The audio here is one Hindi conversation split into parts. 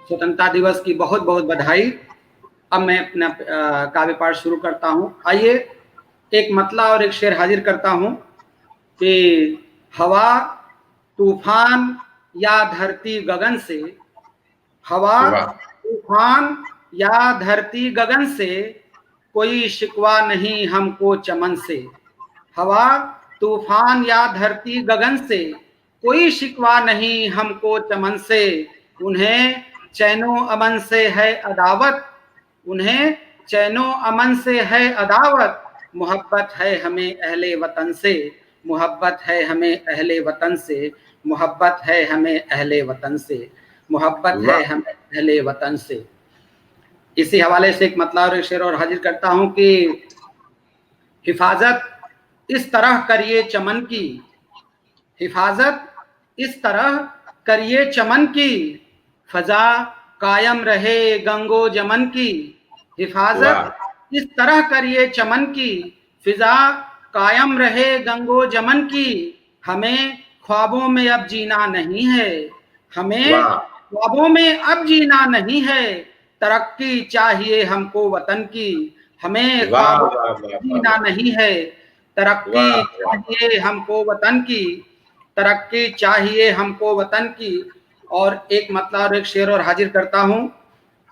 स्वतंत्रता दिवस की बहुत बहुत बधाई। अब मैं अपना काव्य पाठ शुरू करता हूँ। आइए एक मतला और एक शेर हाजिर करता हूँ कि हवा तूफान या धरती गगन से, हवा तूफान या धरती गगन से, कोई शिकवा नहीं हमको चमन से। हवा तूफान या धरती गगन से, कोई शिकवा नहीं हमको चमन से। उन्हें चैनो अमन से है अदावत, उन्हें चैनो अमन से है अदावत। मोहब्बत है हमें अहले वतन से, मोहब्बत है हमें अहले वतन से, मोहब्बत है हमें अहले वतन से, मोहब्बत है हमें अहले वतन से। इसी हवाले से एक मतला और एक शेर और हाजिर करता हूं कि हिफाजत इस तरह करिए चमन की, हिफाजत इस तरह करिए चमन की, फजा कायम रहे गंगो जमन की। हिफाजत इस तरह करिए चमन की, फिजा कायम रहे गंगो जमन की। हमें ख्वाबों में अब जीना नहीं है, हमें ख्वाबों में अब जीना नहीं है। तरक्की चाहिए हमको वतन की, हमें ख्वाबों में जीना नहीं है। तरक्की चाहिए हमको वतन की, तरक्की चाहिए हमको वतन की। और एक मतला और एक शेर और हाजिर करता हूं,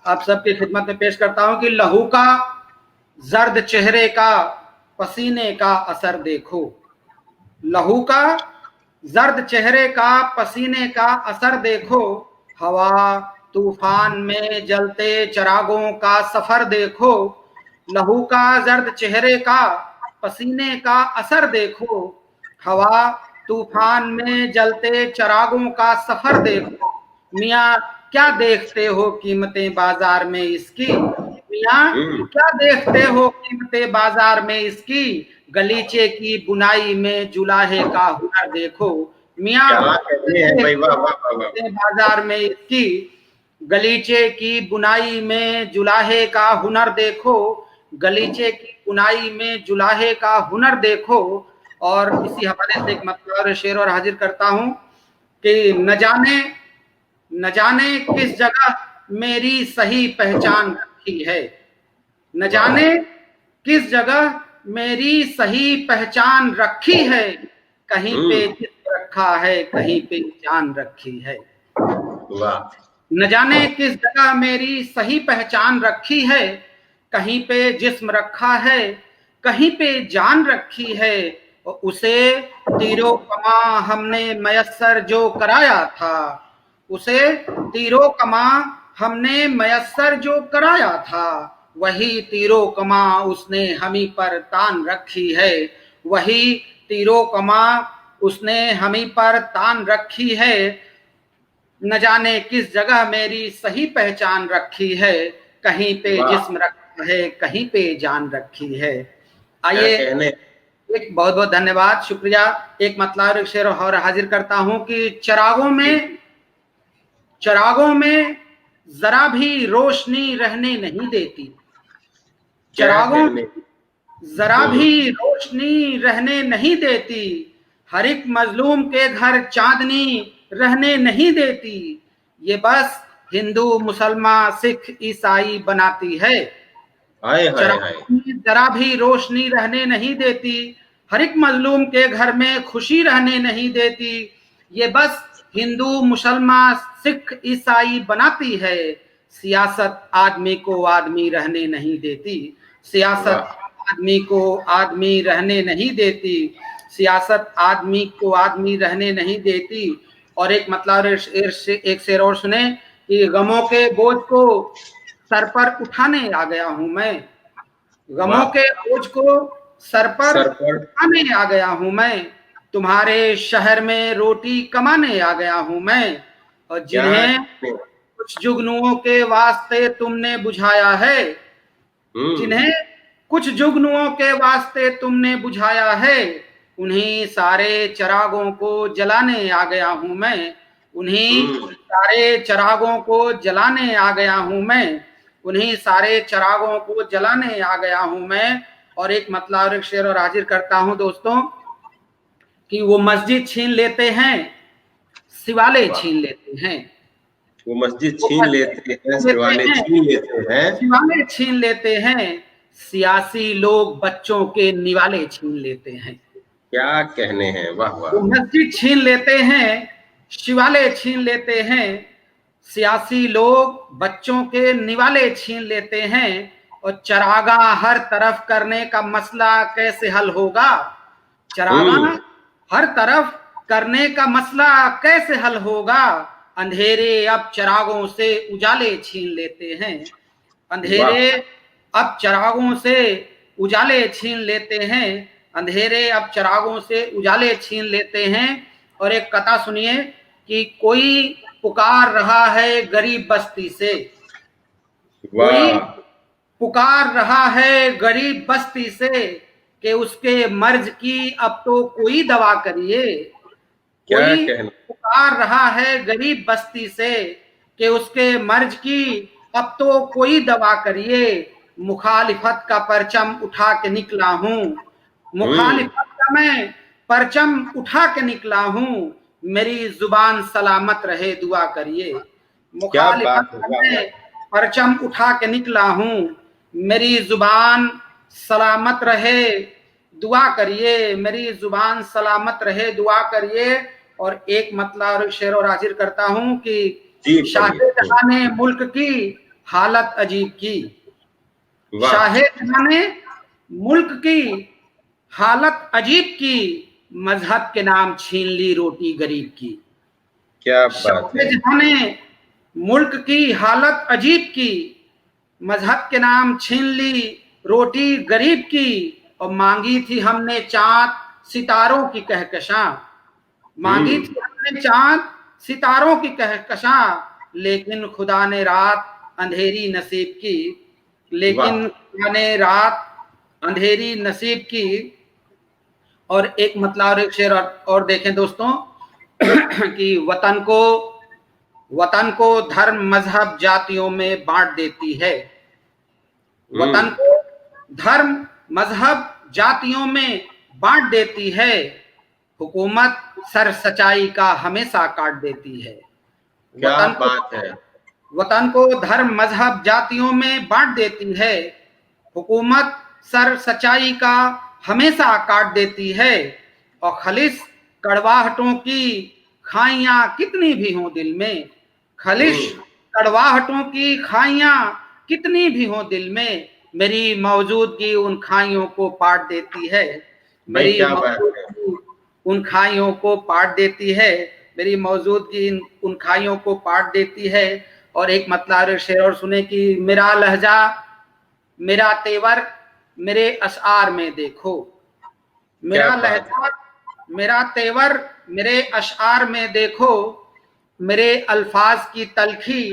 आप सबकी खिदमत में पेश करता हूं कि लहू का जर्द चेहरे का पसीने का असर देखो। लहू का जर्द चेहरे का पसीने का असर देखो। हवा तूफान में जलते चिरागों का सफर देखो। लहू का जर्द चेहरे का पसीने का असर देखो। हवा तूफान में जलते चिरागों का सफर देखो। मियाँ क्या देखते हो कीमतें बाजार में इसकी, मियाँ क्या देखते हो कीमतें बाजार में इसकी। गलीचे की बुनाई में जुलाहे का हुनर देखो। मियाँ बाजार में इसकी, गलीचे की बुनाई में जुलाहे का हुनर देखो। गलीचे की बुनाई में जुलाहे का हुनर देखो। और इसी हवाले से एक मतलब शेर और हाजिर करता हूं कि न जाने किस जगह मेरी सही पहचान रखी है, न जाने किस जगह मेरी सही पहचान रखी है। कहीं पे जिस्म रखा है, कहीं पे जान रखी है। न जाने किस जगह मेरी सही पहचान रखी है, कहीं पे जिस्म रखा है, कहीं पे जान रखी है। उसे तीरों कमा हमने मयस्सर जो कराया था, उसे तीरों कमा हमने मयस्सर जो कराया था। वही तीरों कमा उसने हमी पर तान रखी है, वही तीरों कमा उसने हमी पर तान रखी है। न जाने किस जगह मेरी सही पहचान रखी है, कहीं पे जिस्म रखा है, कहीं पे जान रखी है। आइए एक बहुत बहुत धन्यवाद, शुक्रिया। एक मतलब एक शेर और हाजिर करता हूं कि चिरागों में जरा भी रोशनी रहने नहीं देती, चिरागों में जरा भी रोशनी रहने नहीं देती। हर एक मजलूम के घर चांदनी रहने नहीं देती। ये बस हिंदू मुसलमान सिख ईसाई बनाती है। जरा भी रोशनी रहने नहीं देती, हर एक मजलूम के घर में खुशी रहने नहीं देती। ये बस हिंदू मुसलमान सिख ईसाई बनाती है। सियासत आदमी को आदमी रहने नहीं देती, सियासत आदमी को आदमी रहने नहीं देती, सियासत आदमी को आदमी रहने नहीं देती। और एक मतलब एक शेर और सुने कि गमों के बोझ को सर पर उठाने आ गया हूं मैं, गमों के बोझ को सर पर उठाने आ गया हूं मैं। तुम्हारे शहर में रोटी कमाने आ गया हूं मैं। और जिन्हें कुछ जुगनुओं के वास्ते तुमने बुझाया है, जिन्हें कुछ जुगनुओं के वास्ते तुमने बुझाया है, उन्हीं सारे चिरागों को जलाने आ गया हूं मैं, उन्हीं सारे चिरागों को जलाने आ गया हूं मैं, उन्हीं सारे चिरागों को जलाने आ गया हूं मैं। और एक मतलब और एक शेर और हाजिर करता हूं दोस्तों कि वो मस्जिद छीन लेते हैं, शिवालय छीन लेते हैं, वो मस्जिद वो छीन मस्जिद लेते हैं, छीन लेते शिवालय हैं, छीन लेते हैं। शिवालय छीन लेते हैं, सियासी लोग बच्चों के निवाले छीन लेते हैं। क्या कहने हैं, वाह वो वाह। मस्जिद छीन लेते हैं, शिवालय छीन लेते हैं, सियासी लोग बच्चों के निवाले छीन लेते हैं, और चरागा हर तरफ करने का मसला कैसे हल होगा? चरागा हर तरफ करने का मसला कैसे हल होगा? अंधेरे अब चरागों से उजाले छीन लेते हैं, वाह। अंधेरे अब चरागों से उजाले छीन लेते हैं, अंधेरे अब चरागों से उजाले छीन लेते हैं। और एक कथा सुनिए कि कोई पुकार रहा है गरीब बस्ती से, कोई वाह, पुकार रहा है गरीब बस्ती से, कि उसके मर्ज की अब तो कोई दवा करिए। क्या कोई कहना। पुकार रहा है गरीब बस्ती से, कि उसके मर्ज की अब तो कोई दवा करिए। मुखालिफत का परचम उठा के निकला हूं, मुखालिफत का मैं परचम उठा के निकला हूं, मेरी जुबान सलामत रहे दुआ करिए। क्या मुखालिफत बात है, का वाह मैं वाह। परचम उठा के निकला हूं, मेरी जुबान सलामत रहे दुआ करिए, मेरी जुबान सलामत रहे दुआ करिए। और एक मतलब और शेर और हाजिर करता हूं कि जी पढ़िए। शाहे जहां ने मुल्क की हालत अजीब की, वाह, शाहे जहां ने मुल्क की हालत अजीब की, मजहब के नाम छीन ली रोटी गरीब की। क्या बात शाहे है। जहां ने मुल्क की हालत अजीब की, मजहब के नाम छीन ली रोटी गरीब की, और मांगी थी हमने चांद सितारों की कहकशां, मांगी थी हमने चांद सितारों की कहकशां, लेकिन खुदा ने रात अंधेरी नसीब की, वाह। लेकिन खुदा ने रात अंधेरी नसीब की। और एक मतलब और एक शेर और देखें दोस्तों कि वतन को धर्म मजहब जातियों में बांट देती है, वतन को धर्म मजहब जातियों में बांट देती है, हुकूमत सर सच्चाई का हमेशा काट देती है। क्या वतन को बात है। वतन को धर्म मजहब जातियों में बांट देती है, हुकूमत सर सच्चाई का हमेशा काट देती है। और खलिस कड़वाहटों की खाइयां कितनी भी हों दिल में, खलिश कड़वाहटों की खाइयां कितनी भी हों दिल में, मेरी मौजूदगी उन खाइयों को पाट देती है, भाई मेरी क्या बात है। मौजूदगी उन खाइयों को पाट देती है, मेरी मौजूदगी उन खाइयों को पाट देती है। और एक मतलब शेर और सुने कि मेरा लहजा मेरा तेवर मेरे अशआर में देखो, क्या मेरा बात है। लहजा मेरा तेवर मेरे अशआर में देखो, मेरे अल्फाज की तलखी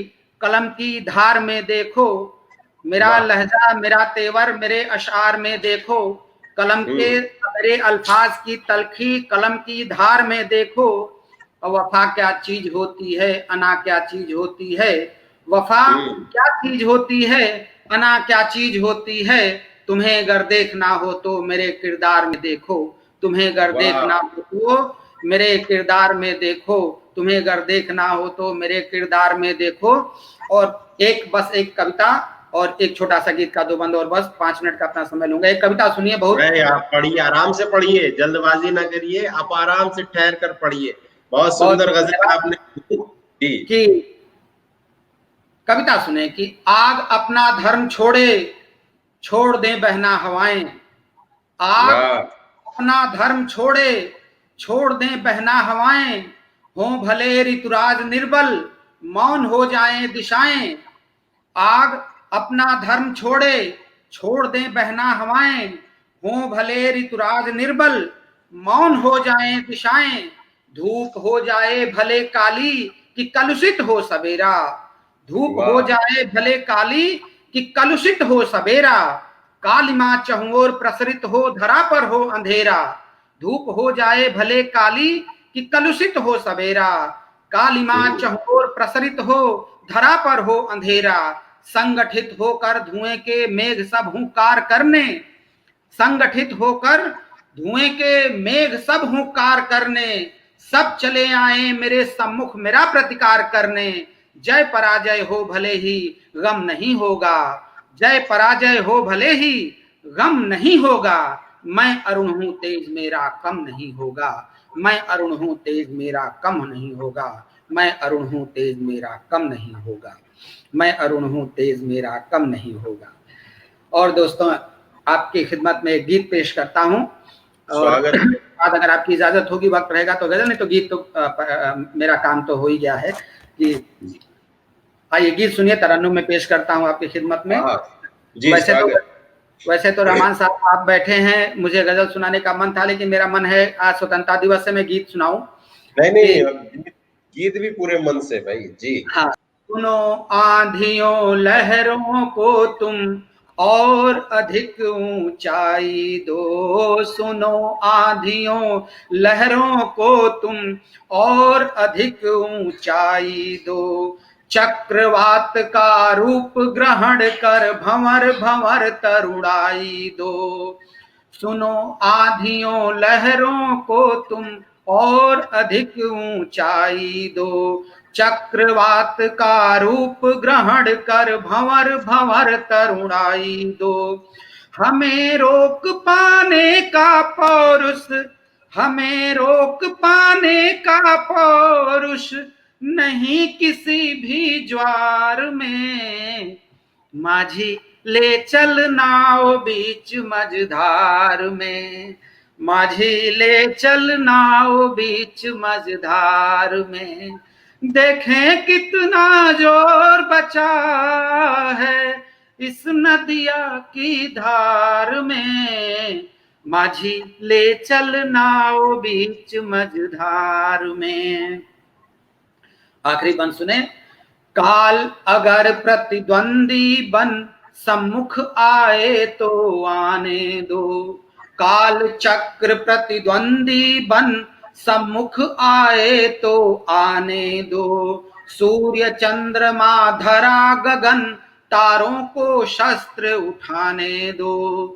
कलम की धार में देखो, मेरा वाह। लहजा मेरा तेवर मेरे अशआर में देखो, कलम के मेरे अल्फाज की तलखी कलम की धार में देखो। और वफा क्या चीज होती है, अना क्या चीज होती है, वफा क्या चीज होती है, अना क्या चीज होती है, तुम्हें अगर देखना हो तो मेरे किरदार में देखो, तुम्हें अगर वाह। देखना हो तो मेरे किरदार में देखो, तुम्हें अगर देखना हो तो मेरे किरदार में देखो। और एक बस एक कविता और एक छोटा सा गीत का दो बंद, और बस 5 मिनट का अपना समय लूंगा। एक कविता सुनिए, बहुत नहीं, आप पढ़िए, आराम से पढ़िए, जल्दबाजी ना करिए, आप आराम से ठहर कर पढ़िए। बहुत बहुत सुंदर गजल धन्यवाद। आपने जी। कि कविता सुने कि आग अपना धर्म छोड़े, छोड़ दें बहना हवाएं, आग वाह। अपना धर्म छोड़े, छोड़ दें बहना हवाएं, हों भले ऋतुराज निर्बल, मौन हो जाएं दिशाएं, आग अपना धर्म छोड़े, छोड़ दें बहना हवाएं, हों भले ऋतुराज निर्बल, मौन हो जाएं दिशाएं, धूप हो जाए भले काली कि कलुषित हो सवेरा, धूप हो वाह। जाए भले काली कि कलुषित हो सवेरा, कालिमा चहुओर प्रसरित हो धरा पर हो अंधेरा, धूप हो जाए भले काली कि कलुषित हो सवेरा, कालिमा चहुओर प्रसरित हो धरा पर हो अंधेरा, संगठित होकर धुएं के मेघ सब हुंकार करने, संगठित होकर धुएं के मेघ सब हुंकार करने, सब चले आए मेरे सम्मुख मेरा प्रतिकार करने, जय पराजय हो भले ही गम नहीं होगा, जय पराजय हो भले ही गम नहीं होगा, मैं अरुण हूं तेज मेरा कम नहीं होगा, मैं अरुण हूं तेज मेरा कम नहीं होगा, मैं अरुण हूं तेज मेरा कम नहीं होगा, मैं अरुण हूं तेज मेरा कम नहीं होगा। और दोस्तों आपकी खिदमत में एक गीत पेश करता हूं, और बाद अगर आपकी इजाजत होगी, वक्त रहेगा तो गजल, नहीं तो गीत तो मेरा काम तो हो ही गया है कि आइए गीत सुनिए, तरन्नुम में पेश करता हूं आपकी खिदमत में। जी, वैसे तो रहमान साहब आप बैठे हैं, मुझे गजल सुनाने का मन था, लेकिन मेरा मन है आज स्वतंत्रता दिवस से मैं गीत सुनाऊं। नहीं, गीत भी पूरे मन से भाई जी। हाँ, सुनो आंधियों लहरों को तुम और अधिक ऊंचाई दो, सुनो आंधियों लहरों को तुम और अधिक ऊंचाई दो, चक्रवात का रूप ग्रहण कर भंवर भंवर तरुणाई दो, सुनो आंधियों लहरों को तुम और अधिक ऊंचाई दो, चक्रवात का रूप ग्रहण कर भंवर भंवर तरुणाई दो, हमें रोक पाने का पौरुष, हमें रोक पाने का पौरुष नहीं किसी भी ज्वार में, माझी ले चल नाव बीच मझधार में, माझी ले चल नाव बीच मझधार में, देखें कितना जोर बचा है इस नदिया की धार में, माझी ले चल नाव बीच मझधार में। आखिरी बंद सुने, काल अगर प्रतिद्वंदी बन सम्मुख आए तो आने दो, काल चक्र प्रतिद्वंदी बन सम्मुख आए तो आने दो, सूर्य चंद्रमा धरा गगन तारों को शस्त्र उठाने दो,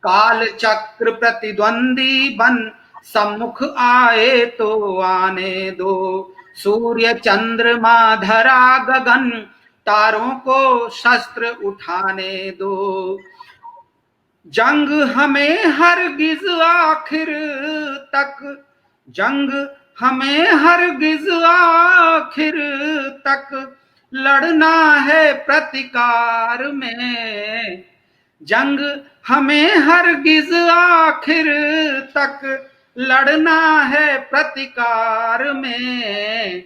काल चक्र प्रतिद्वंदी बन सम्मुख आए तो आने दो, सूर्य चंद्रमा धरा गगन तारों को शस्त्र उठाने दो, जंग हमें हरगिज आखिर तक, जंग हमें हरगिज आखिर तक लड़ना है प्रतिकार में, जंग हमें हरगिज आखिर तक लड़ना है प्रतिकार में,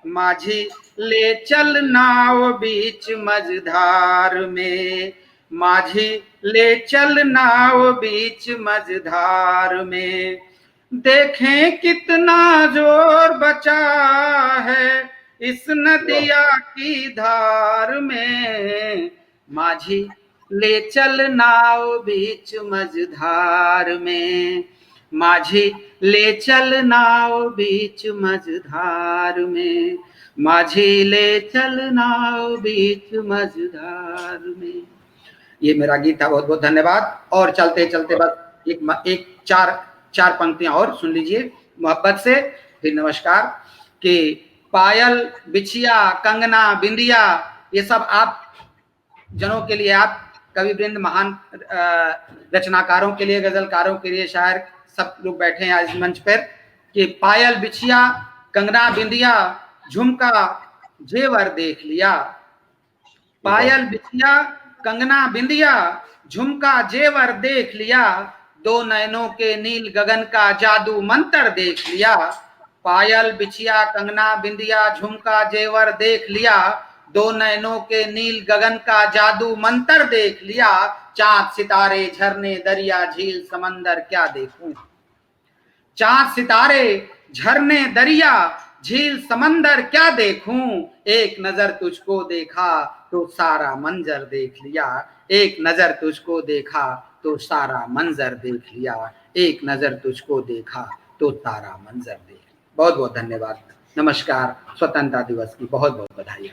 माझी ले चल नाव बीच मझधार में, माझी ले चल नाव बीच मझधार में, देखें कितना जोर बचा है इस नदिया की धार में, माझी ले चल नाव बीच मझधार में, माझी ले चल नाव बीच मझधार में, माझी ले चल नाव बीच मझधार में। ये मेरा गीत था, बहुत बहुत धन्यवाद। और चलते चलते बस एक चार पंक्तियां और सुन लीजिए मोहब्बत से, फिर नमस्कार। कि पायल बिछिया कंगना बिंदिया, ये सब आप जनों के लिए, आप कवि वृंद महान रचनाकारों के लिए, गजलकारों के लिए, शायर सब लोग बैठे हैं आज मंच पर। कि पायल बिछिया कंगना बिंदिया झुमका जेवर देख लिया, पायल बिछिया कंगना बिंदिया झुमका जेवर देख लिया, दो नैनों के नील गगन का जादू मंत्र देख लिया, पायल बिछिया कंगना बिंदिया झुमका जेवर देख लिया, दो नैनों के नील गगन का जादू मंत्र देख लिया, चांद सितारे झरने दरिया झील समंदर क्या देखूं, चांद सितारे झरने दरिया झील समंदर क्या देखूं, एक नजर तुझको देखा तो सारा मंजर देख लिया, एक नजर तुझको देखा तो सारा मंजर देख लिया, एक नजर तुझको देखा तो सारा मंजर देख लिया। बहुत बहुत धन्यवाद, नमस्कार, स्वतंत्रता दिवस की बहुत बहुत बधाई।